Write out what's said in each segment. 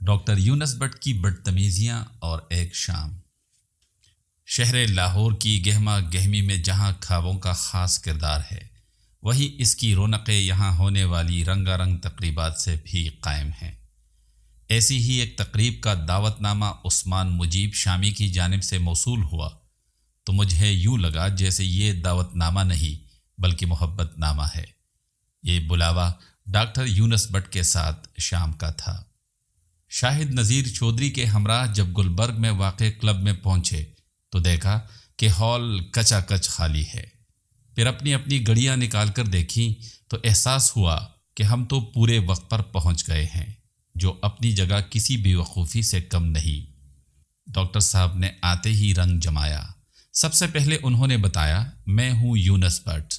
Doctor Yunus but کی بدتمیزیاں اور ایک شام۔ شہر لاہور کی گہما گہمی میں جہاں خوابوں کا خاص کردار ہے، وہی اس کی رونقیں یہاں ہونے والی رنگا رنگ تقریبات سے بھی قائم ہیں۔ ایسی ہی ایک تقریب کا دعوت نامہ عثمان مجیب شامی کی جانب سے موصول ہوا تو مجھے یوں لگا جیسے یہ دعوت نامہ نہیں بلکہ محبت نامہ ہے۔ یہ بلاوا ڈاکٹر یونس بٹ کے ساتھ شام کا تھا۔ شاہد نذیر چودھری کے ہمراہ جب گلبرگ میں واقع کلب میں پہنچے تو دیکھا کہ ہال کچا کچ خالی ہے۔ پھر اپنی اپنی گھڑیاں نکال کر دیکھیں تو احساس ہوا کہ ہم تو پورے وقت پر پہنچ گئے ہیں، جو اپنی جگہ کسی بے وقوفی سے کم نہیں۔ ڈاکٹر صاحب نے آتے ہی رنگ جمایا۔ سب سے پہلے انہوں نے بتایا، میں ہوں یونس بٹ،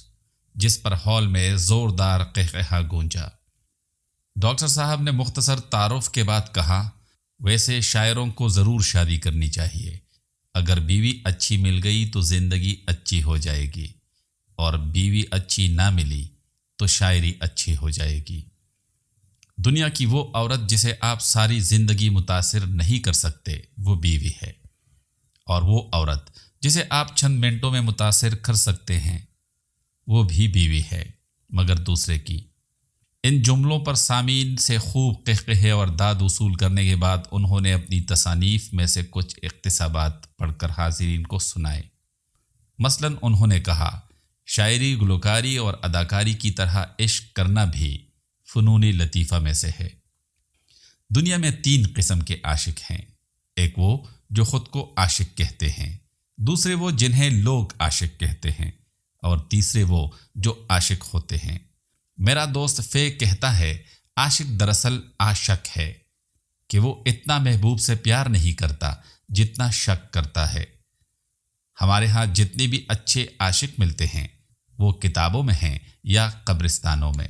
جس پر ہال میں زوردار قہقہا گونجا۔ ڈاکٹر صاحب نے مختصر تعارف کے بعد کہا، ویسے شاعروں کو ضرور شادی کرنی چاہیے۔ اگر بیوی اچھی مل گئی تو زندگی اچھی ہو جائے گی، اور بیوی اچھی نہ ملی تو شاعری اچھی ہو جائے گی۔ دنیا کی وہ عورت جسے آپ ساری زندگی متاثر نہیں کر سکتے وہ بیوی ہے، اور وہ عورت جسے آپ چند منٹوں میں متاثر کر سکتے ہیں وہ بھی بیوی ہے، مگر دوسرے کی۔ ان جملوں پر سامعین سے خوب قہقہے اور داد وصول کرنے کے بعد انہوں نے اپنی تصانیف میں سے کچھ اقتباسات پڑھ کر حاضرین کو سنائے۔ مثلاً انہوں نے کہا، شاعری، گلوکاری اور اداکاری کی طرح عشق کرنا بھی فنون لطیفہ میں سے ہے۔ دنیا میں 3 قسم کے عاشق ہیں، ایک وہ جو خود کو عاشق کہتے ہیں، دوسرے وہ جنہیں لوگ عاشق کہتے ہیں، اور تیسرے وہ جو عاشق ہوتے ہیں۔ میرا دوست فے کہتا ہے، عاشق دراصل عاشق ہے کہ وہ اتنا محبوب سے پیار نہیں کرتا جتنا شک کرتا ہے۔ ہمارے ہاں جتنے بھی اچھے عاشق ملتے ہیں وہ کتابوں میں ہیں یا قبرستانوں میں۔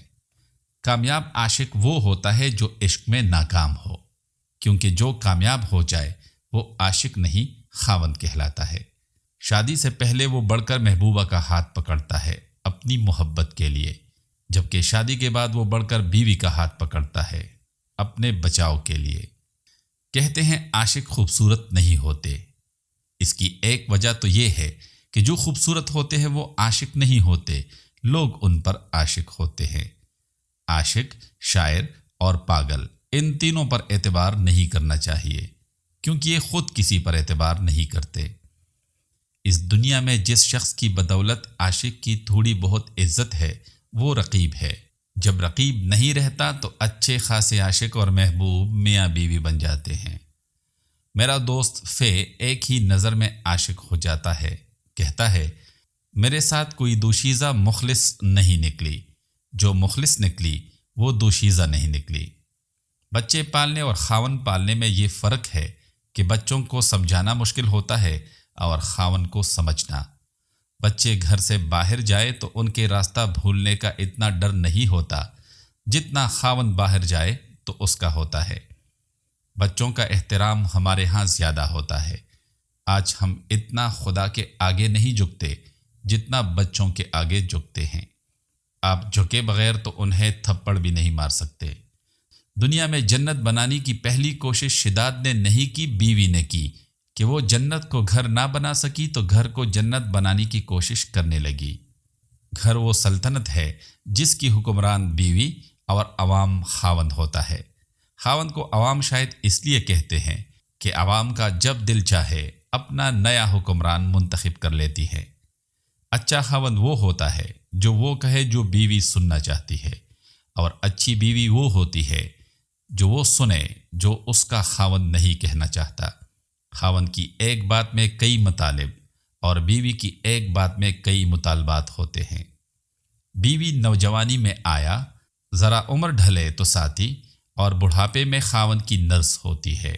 کامیاب عاشق وہ ہوتا ہے جو عشق میں ناکام ہو، کیونکہ جو کامیاب ہو جائے وہ عاشق نہیں خاوند کہلاتا ہے۔ شادی سے پہلے وہ بڑھ کر محبوبہ کا ہاتھ پکڑتا ہے اپنی محبت کے لیے، جبکہ شادی کے بعد وہ بڑھ کر بیوی کا ہاتھ پکڑتا ہے اپنے بچاؤ کے لیے۔ کہتے ہیں عاشق خوبصورت نہیں ہوتے، اس کی ایک وجہ تو یہ ہے کہ جو خوبصورت ہوتے ہیں وہ عاشق نہیں ہوتے، لوگ ان پر عاشق ہوتے ہیں۔ عاشق، شاعر اور پاگل، ان تینوں پر اعتبار نہیں کرنا چاہیے، کیونکہ یہ خود کسی پر اعتبار نہیں کرتے۔ اس دنیا میں جس شخص کی بدولت عاشق کی تھوڑی بہت عزت ہے وہ رقیب ہے۔ جب رقیب نہیں رہتا تو اچھے خاصے عاشق اور محبوب میاں بیوی بن جاتے ہیں۔ میرا دوست فے ایک ہی نظر میں عاشق ہو جاتا ہے، کہتا ہے، میرے ساتھ کوئی دوشیزہ مخلص نہیں نکلی، جو مخلص نکلی وہ دوشیزہ نہیں نکلی۔ بچے پالنے اور خاوند پالنے میں یہ فرق ہے کہ بچوں کو سمجھانا مشکل ہوتا ہے اور خاوند کو سمجھنا۔ بچے گھر سے باہر جائے تو ان کے راستہ بھولنے کا اتنا ڈر نہیں ہوتا جتنا خاوند باہر جائے تو اس کا ہوتا ہے۔ بچوں کا احترام ہمارے ہاں زیادہ ہوتا ہے۔ آج ہم اتنا خدا کے آگے نہیں جھکتے جتنا بچوں کے آگے جھکتے ہیں۔ آپ جھکے بغیر تو انہیں تھپڑ بھی نہیں مار سکتے۔ دنیا میں جنت بنانے کی پہلی کوشش شداد نے نہیں کی، بیوی نے کی، کہ وہ جنت کو گھر نہ بنا سکی تو گھر کو جنت بنانے کی کوشش کرنے لگی۔ گھر وہ سلطنت ہے جس کی حکمران بیوی اور عوام خاوند ہوتا ہے۔ خاوند کو عوام شاید اس لیے کہتے ہیں کہ عوام کا جب دل چاہے اپنا نیا حکمران منتخب کر لیتی ہے۔ اچھا خاوند وہ ہوتا ہے جو وہ کہے جو بیوی سننا چاہتی ہے، اور اچھی بیوی وہ ہوتی ہے جو وہ سنے جو اس کا خاوند نہیں کہنا چاہتا۔ خاوند کی ایک بات میں کئی مطالب اور بیوی کی ایک بات میں کئی مطالبات ہوتے ہیں۔ بیوی نوجوانی میں آیا، ذرا عمر ڈھلے تو ساتھی، اور بڑھاپے میں خاوند کی نرس ہوتی ہے۔